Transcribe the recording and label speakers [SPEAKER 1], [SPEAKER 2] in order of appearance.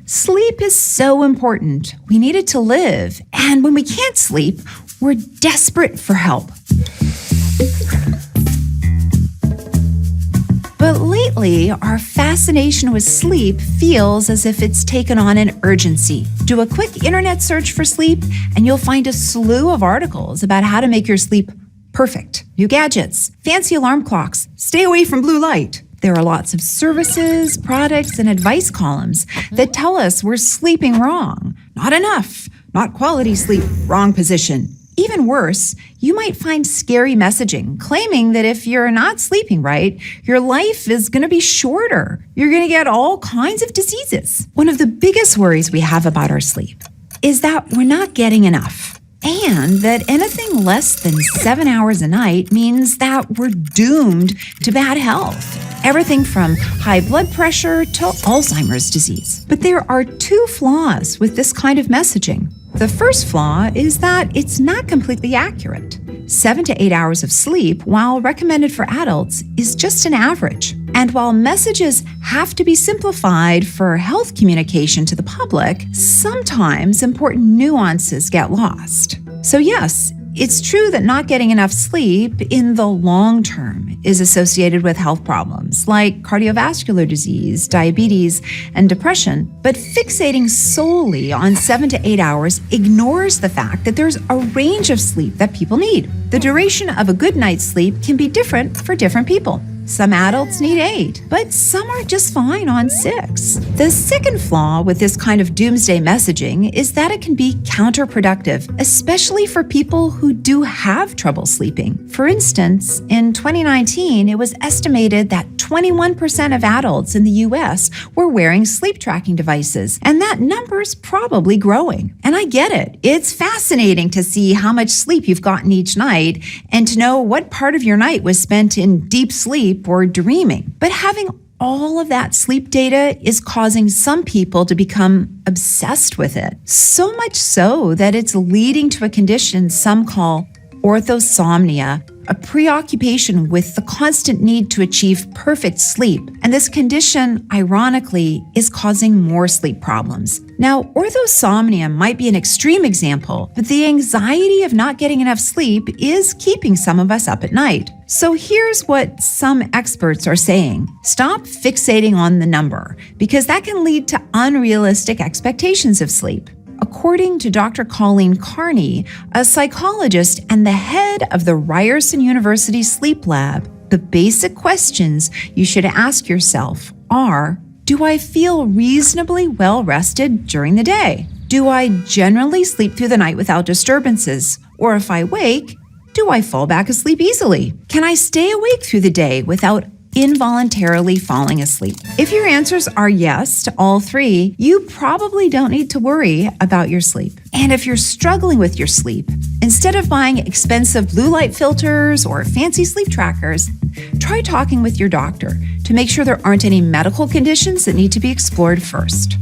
[SPEAKER 1] Sleep is so important. We need it to live. And when we can't sleep, we're desperate for help. But lately, our fascination with sleep feels as if it's taken on an urgency. Do a quick internet search for sleep, and you'll find a slew of articles about how to make your sleep perfect. New gadgets, fancy alarm clocks, stay away from blue light. There are lots of services, products, and advice columns that tell us we're sleeping wrong. Not enough, not quality sleep, wrong position. Even worse, you might find scary messaging claiming that if you're not sleeping right, your life is going to be shorter. You're going to get all kinds of diseases. One of the biggest worries we have about our sleep is that we're not getting enough, and that anything less than 7 hours a night means that we're doomed to bad health. Everything from high blood pressure to Alzheimer's disease. But there are two flaws with this kind of messaging. The first flaw is that it's not completely accurate. 7 to 8 hours of sleep, while recommended for adults, is just an average. And while messages have to be simplified for health communication to the public, sometimes important nuances get lost. So yes, it's true that not getting enough sleep in the long term is associated with health problems like cardiovascular disease, diabetes, and depression. But fixating solely on 7 to 8 hours ignores the fact that there's a range of sleep that people need. The duration of a good night's sleep can be different for different people. Some adults need 8, but some are just fine on 6. The second flaw with this kind of doomsday messaging is that it can be counterproductive, especially for people who do have trouble sleeping. For instance, in 2019, it was estimated that 21% of adults in the US were wearing sleep tracking devices, and that number's probably growing. And I get it. It's fascinating to see how much sleep you've gotten each night and to know what part of your night was spent in deep sleep or dreaming. But having all of that sleep data is causing some people to become obsessed with it. So much so that it's leading to a condition some call orthosomnia, a preoccupation with the constant need to achieve perfect sleep. And this condition, ironically, is causing more sleep problems. Now, orthosomnia might be an extreme example, but the anxiety of not getting enough sleep is keeping some of us up at night. So here's what some experts are saying. Stop fixating on the number, because that can lead to unrealistic expectations of sleep. According to Dr. Colleen Carney, a psychologist and the head of the Ryerson University Sleep Lab, the basic questions you should ask yourself are, do I feel reasonably well rested during the day? Do I generally sleep through the night without disturbances? Or if I wake, do I fall back asleep easily? Can I stay awake through the day without involuntarily falling asleep? If your answers are yes to all three, you probably don't need to worry about your sleep. And if you're struggling with your sleep, instead of buying expensive blue light filters or fancy sleep trackers, try talking with your doctor to make sure there aren't any medical conditions that need to be explored first.